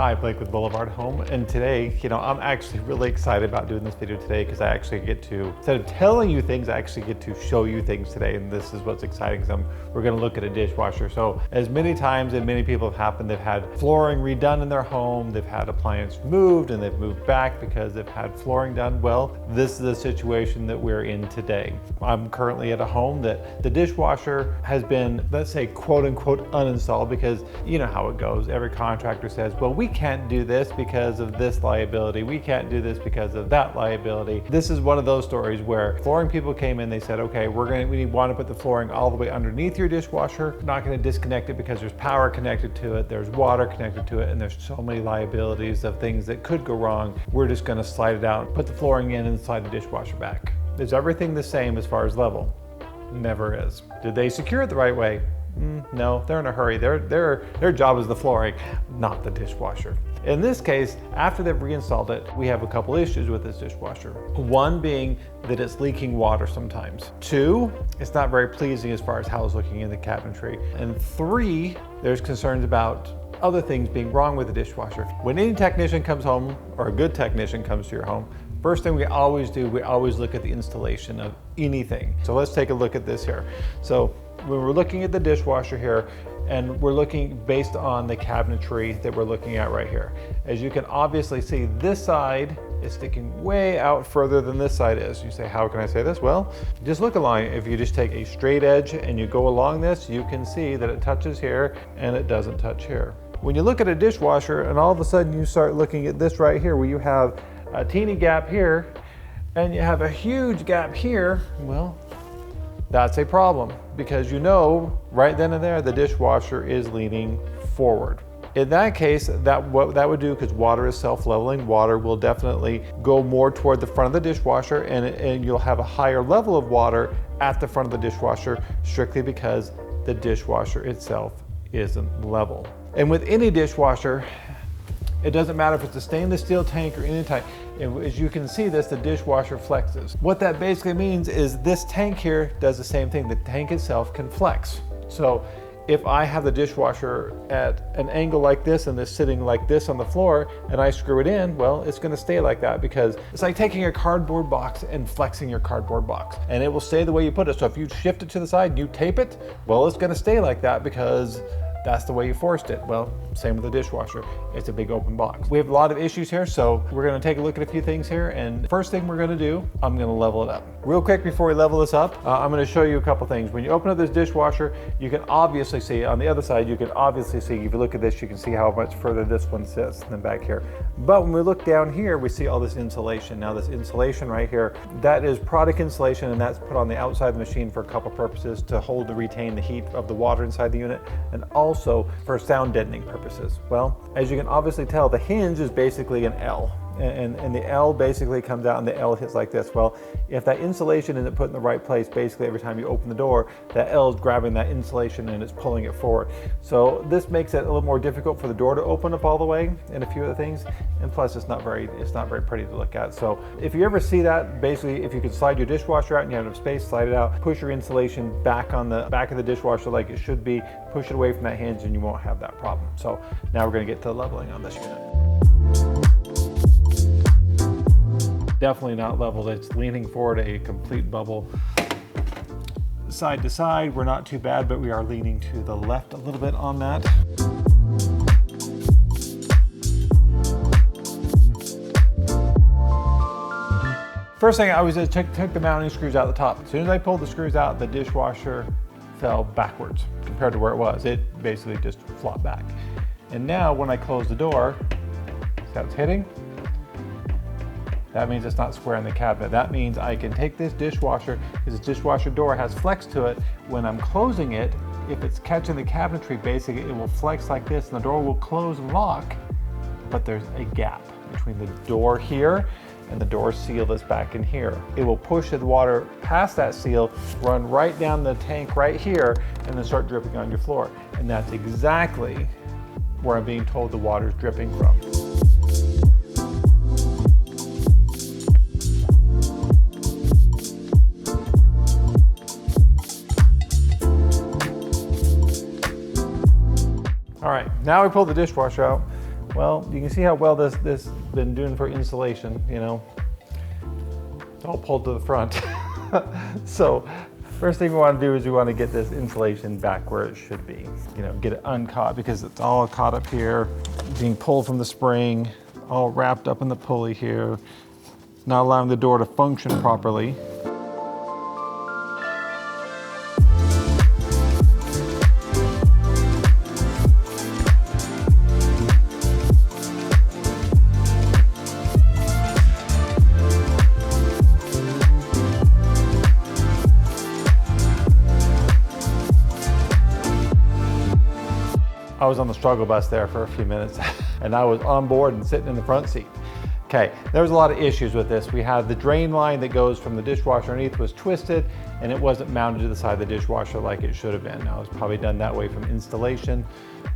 Hi, Blake with BlvdHome, and today, I'm actually really excited about doing this video today because I actually get to, instead of telling you things, I actually get to show you things today, and this is what's exciting because we're going to look at a dishwasher. So as many times and many people have happened, they've had flooring redone in their home, they've had appliance moved, and they've moved back because they've had flooring done. Well, this is the situation that we're in today. I'm currently at a home that the dishwasher has been, let's say, quote unquote, uninstalled, because you know how it goes. Every contractor says, well, we can't do this because of this liability. We can't do this because of that liability. This is one of those stories where flooring people came in, they said, okay, we want to put the flooring all the way underneath your dishwasher. We're not going to disconnect it because there's power connected to it, there's water connected to it, and there's so many liabilities of things that could go wrong. We're just going to slide it out, put the flooring in, and slide the dishwasher back. Is everything the same as far as level? Never is. Did they secure it the right way? No, they're in a hurry. Their job is the flooring, not the dishwasher. In this case, after they've reinstalled it, we have a couple issues with this dishwasher. One being that it's leaking water sometimes. Two, it's not very pleasing as far as how it's looking in the cabinetry. And three, there's concerns about other things being wrong with the dishwasher. When any technician comes home, or a good technician comes to your home, first thing we always do, we always look at the installation of anything. So let's take a look at this here. So when we're looking at the dishwasher here, and we're looking based on the cabinetry that we're looking at right here. As you can obviously see, this side is sticking way out further than this side is. You say, how can I say this? Well, just look along. If you just take a straight edge and you go along this, you can see that it touches here and it doesn't touch here. When you look at a dishwasher and all of a sudden you start looking at this right here where you have a teeny gap here and you have a huge gap here, well, that's a problem, because you know right then and there the dishwasher is leaning forward. In that case, what that would do, because water is self-leveling, water will definitely go more toward the front of the dishwasher, and you'll have a higher level of water at the front of the dishwasher, strictly because the dishwasher itself isn't level. And with any dishwasher, it doesn't matter if it's a stainless steel tank or any type. As you can see this, the dishwasher flexes. What that basically means is this tank here does the same thing. The tank itself can flex. So if I have the dishwasher at an angle like this and it's sitting like this on the floor and I screw it in, well, it's gonna stay like that, because it's like taking a cardboard box and flexing your cardboard box, and it will stay the way you put it. So if you shift it to the side and you tape it, well, it's gonna stay like that because that's the way you forced it. Well, same with the dishwasher. It's a big open box. We have a lot of issues here, so we're gonna take a look at a few things here, and first thing we're gonna do, I'm gonna level it up. Real quick before we level this up, I'm gonna show you a couple things. When you open up this dishwasher, you can obviously see, on the other side, you can obviously see, if you look at this, you can see how much further this one sits than back here. But when we look down here, we see all this insulation. Now this insulation right here, that is product insulation, and that's put on the outside of the machine for a couple purposes, to hold to retain the heat of the water inside the unit, and also for sound deadening purposes. Well, as you can obviously tell, the hinge is basically an L, and the L basically comes out and the L hits like this. Well, if that insulation isn't put in the right place, basically every time you open the door, that L is grabbing that insulation and it's pulling it forward. So this makes it a little more difficult for the door to open up all the way, and a few other things. And plus, it's not very pretty to look at. So if you ever see that, basically, if you can slide your dishwasher out and you have enough space, slide it out, push your insulation back on the back of the dishwasher like it should be, push it away from that hinge, and you won't have that problem. So now we're going to get to the leveling on this unit. Definitely not leveled. It's leaning forward a complete bubble. Side to side, we're not too bad, but we are leaning to the left a little bit on that. First thing I always did, took the mounting screws out the top. As soon as I pulled the screws out, the dishwasher fell backwards compared to where it was. It basically just flopped back. And now when I close the door, see how it's hitting? That means it's not square in the cabinet. That means I can take this dishwasher, because this dishwasher door has flex to it. When I'm closing it, if it's catching the cabinetry, basically it will flex like this and the door will close and lock, but there's a gap between the door here and the door seal that's back in here. It will push the water past that seal, run right down the tank right here, and then start dripping on your floor. And that's exactly where I'm being told the water's dripping from. All right, now we pull the dishwasher out. Well, you can see how well this has been doing for insulation, you know. It's all pulled to the front. So first thing we want to do is we want to get this insulation back where it should be. You know, get it uncaught because it's all caught up here, being pulled from the spring, all wrapped up in the pulley here, not allowing the door to function properly. I was on the struggle bus there for a few minutes and I was on board and sitting in the front seat. Okay, there was a lot of issues with this. We had the drain line that goes from the dishwasher underneath was twisted and it wasn't mounted to the side of the dishwasher like it should have been. Now, it was probably done that way from installation.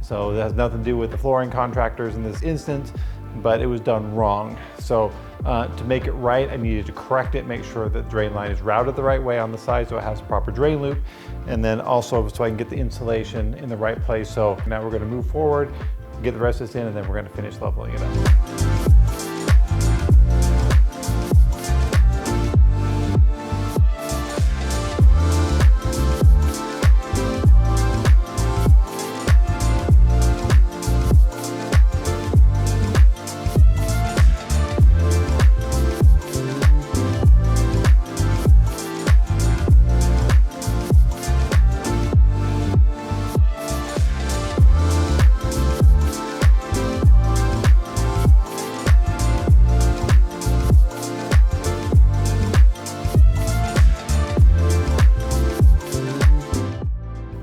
So that has nothing to do with the flooring contractors in this instance, but it was done wrong. So to make it right, I needed to correct it, make sure that the drain line is routed the right way on the side so it has a proper drain loop, and then also so I can get the insulation in the right place. So now we're gonna move forward, get the rest of this in, and then we're gonna finish leveling it up.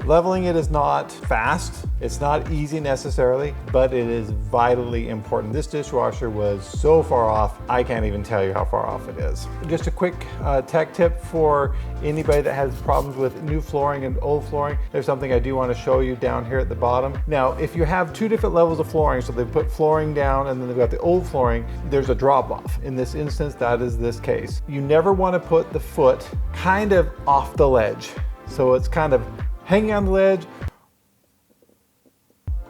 Leveling it is not fast, it's not easy necessarily, but it is vitally important. This dishwasher was so far off, I can't even tell you how far off it is. Just a quick tech tip for anybody that has problems with new flooring and old flooring. There's something I do want to show you down here at the bottom. Now, if you have two different levels of flooring, so they've put flooring down and then they've got the old flooring, there's a drop off. In this instance, that is this case. You never want to put the foot kind of off the ledge. So it's kind of hanging on the ledge.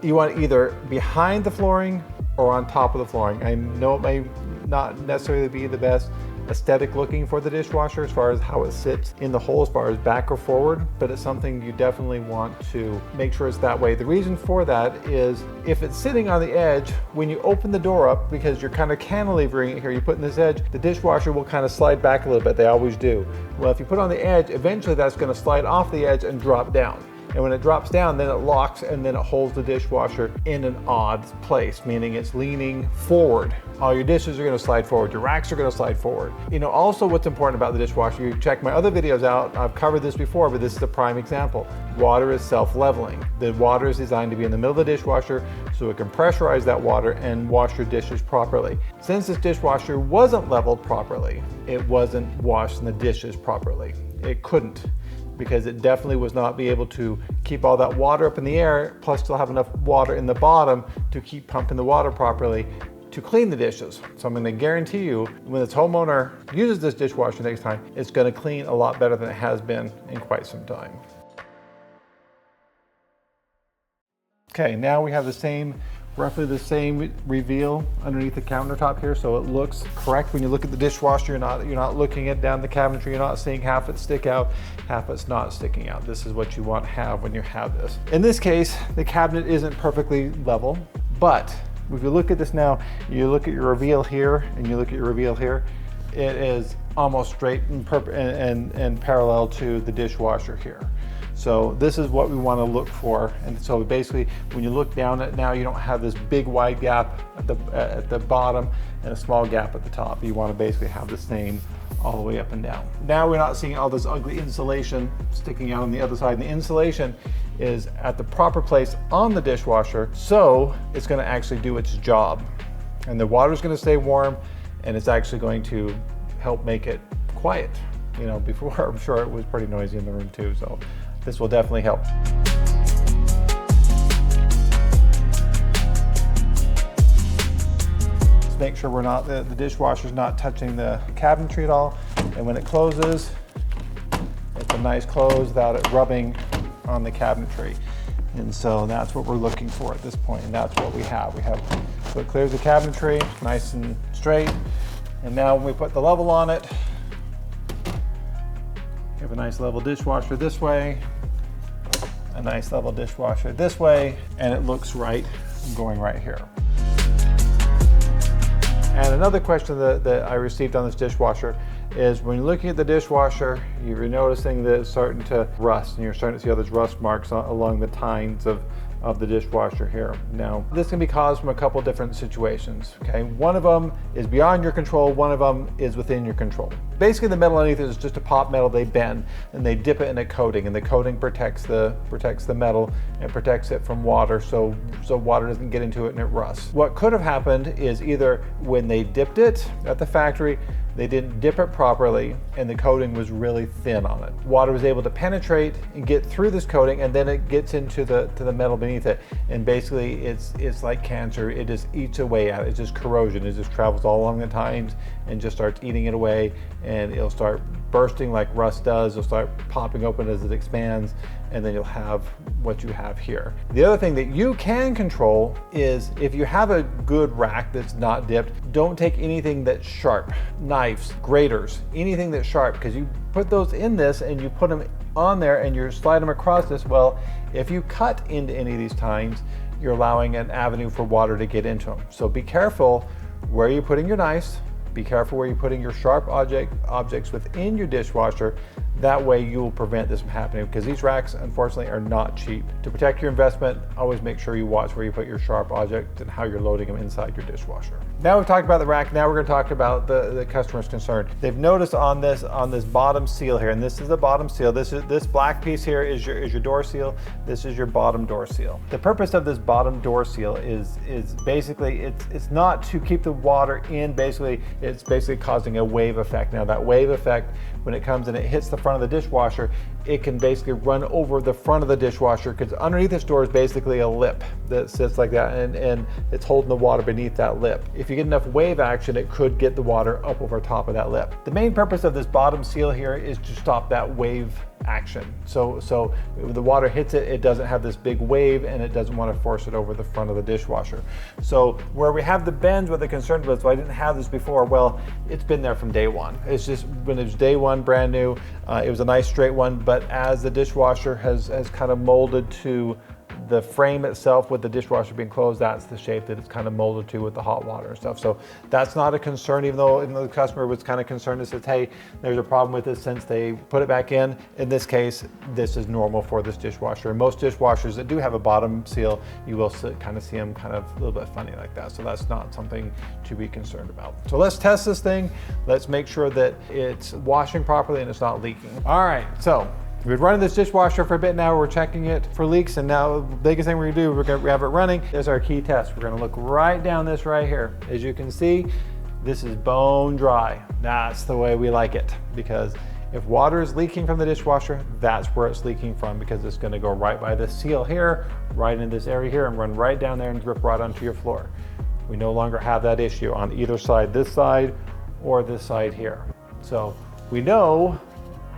You want it either behind the flooring or on top of the flooring. I know it may not necessarily be the best aesthetic looking for the dishwasher as far as how it sits in the hole as far as back or forward, but it's something you definitely want to make sure it's that way. The reason for that is if it's sitting on the edge, when you open the door up, because you're kind of cantilevering it here, you put in this edge, the dishwasher will kind of slide back a little bit. They always do. Well, if you put it on the edge, eventually that's going to slide off the edge and drop down. And when it drops down, then it locks and then it holds the dishwasher in an odd place, meaning it's leaning forward. All your dishes are gonna slide forward, your racks are gonna slide forward. You know, also what's important about the dishwasher, you check my other videos out, I've covered this before, but this is a prime example. Water is self-leveling. The water is designed to be in the middle of the dishwasher so it can pressurize that water and wash your dishes properly. Since this dishwasher wasn't leveled properly, it wasn't washing the dishes properly. It couldn't, because it definitely was not be able to keep all that water up in the air, plus still have enough water in the bottom to keep pumping the water properly to clean the dishes. So I'm gonna guarantee you, when this homeowner uses this dishwasher next time, it's gonna clean a lot better than it has been in quite some time. Okay, now we have the same, roughly the same reveal underneath the countertop here, so it looks correct. When you look at the dishwasher, you're not looking at down the cabinetry, you're not seeing half it stick out, half it's not sticking out. This is what you want to have when you have this. In this case, the cabinet isn't perfectly level, but if you look at this now, you look at your reveal here and you look at your reveal here, it is almost straight and parallel to the dishwasher here. So this is what we want to look for. And so basically, when you look down at now, you don't have this big wide gap at the bottom and a small gap at the top. You want to basically have the same all the way up and down. Now we're not seeing all this ugly insulation sticking out on the other side. And the insulation is at the proper place on the dishwasher, so it's going to actually do its job. And the water is going to stay warm, and it's actually going to help make it quiet. You know, before I'm sure it was pretty noisy in the room too. So this will definitely help. Just make sure the dishwasher's not touching the cabinetry at all. And when it closes, it's a nice close without it rubbing on the cabinetry. And so that's what we're looking for at this point, and that's what we have. We have So it clears the cabinetry, nice and straight. And now when we put the level on it, we have a nice level dishwasher this way, a nice level dishwasher this way, and it looks right going right here. And another question that I received on this dishwasher is when you're looking at the dishwasher, you're noticing that it's starting to rust, and you're starting to see all those rust marks along the tines of the dishwasher here. Now, this can be caused from a couple different situations, okay? One of them is beyond your control, one of them is within your control. Basically, the metal underneath is just a pot metal they bend, and they dip it in a coating, and the coating protects the metal and protects it from water, so water doesn't get into it and it rusts. What could have happened is either when they dipped it at the factory, they didn't dip it properly and the coating was really thin on it. Water was able to penetrate and get through this coating, and then it gets into the metal beneath it. And basically it's like cancer. It just eats away at it. It's just corrosion. It just travels all along the tines and just starts eating it away, and it'll start bursting like rust does. It'll start popping open as it expands, and then you'll have what you have here. The other thing that you can control is if you have a good rack that's not dipped, don't take anything that's sharp. Knives, graters, anything that's sharp, because you put those in this and you put them on there and you slide them across this. Well, if you cut into any of these tines, you're allowing an avenue for water to get into them. So be careful where you're putting your knives. Be careful where you're putting your sharp objects within your dishwasher. That way you will prevent this from happening, because these racks unfortunately are not cheap. To protect your investment, always make sure you watch where you put your sharp objects and how you're loading them inside your dishwasher. Now we've talked about the rack, now we're going to talk about the customer's concern. They've noticed on this bottom seal here, and this is the bottom seal. This black piece here is your door seal. This is your bottom door seal. The purpose of this bottom door seal is basically it's not to keep the water in. Basically, it's basically causing a wave effect. Now that wave effect, when it comes and it hits the front of the dishwasher, it can basically run over the front of the dishwasher, because underneath this door is basically a lip that sits like that, and it's holding the water beneath that lip. If you get enough wave action, it could get the water up over top of that lip. The main purpose of this bottom seal here is to stop that wave action. So when the water hits it, it doesn't have this big wave, and it doesn't want to force it over the front of the dishwasher. So where we have the bends, what they're concerned about, so I didn't have this before, well, it's been there from day one. It's just when it was day one, brand new, it was a nice straight one, but as the dishwasher has kind of molded to the frame itself, with the dishwasher being closed, that's the shape that it's kind of molded to with the hot water and stuff. So that's not a concern, even though the customer was kind of concerned and says, hey, there's a problem with this since they put it back in. In this case, this is normal for this dishwasher. And most dishwashers that do have a bottom seal, you will kind of see them kind of a little bit funny like that. So that's not something to be concerned about. So let's test this thing. Let's make sure that it's washing properly and it's not leaking. All right, so we've been running this dishwasher for a bit now. We're checking it for leaks, and now the biggest thing we're gonna do, we're gonna have it running. There's our key test. We're gonna look right down this right here. As you can see, this is bone dry. That's the way we like it, because if water is leaking from the dishwasher, that's where it's leaking from, because it's gonna go right by this seal here, right in this area here, and run right down there and drip right onto your floor. We no longer have that issue on either side, this side or this side here. So we know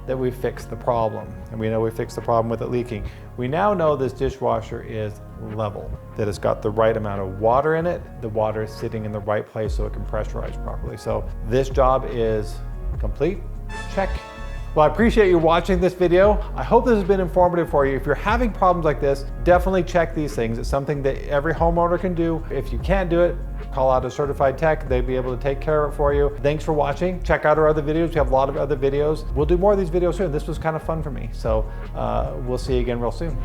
that we fixed the problem, and we know we fixed the problem with it leaking. We now know this dishwasher is level, that it's got the right amount of water in it. The water is sitting in the right place so it can pressurize properly. So this job is complete. Check. Well, I appreciate you watching this video. I hope this has been informative for you. If you're having problems like this, definitely check these things. It's something that every homeowner can do. If you can't do it, call out a certified tech. They'll be able to take care of it for you. Thanks for watching. Check out our other videos. We have a lot of other videos. We'll do more of these videos soon. This was kind of fun for me. So we'll see you again real soon.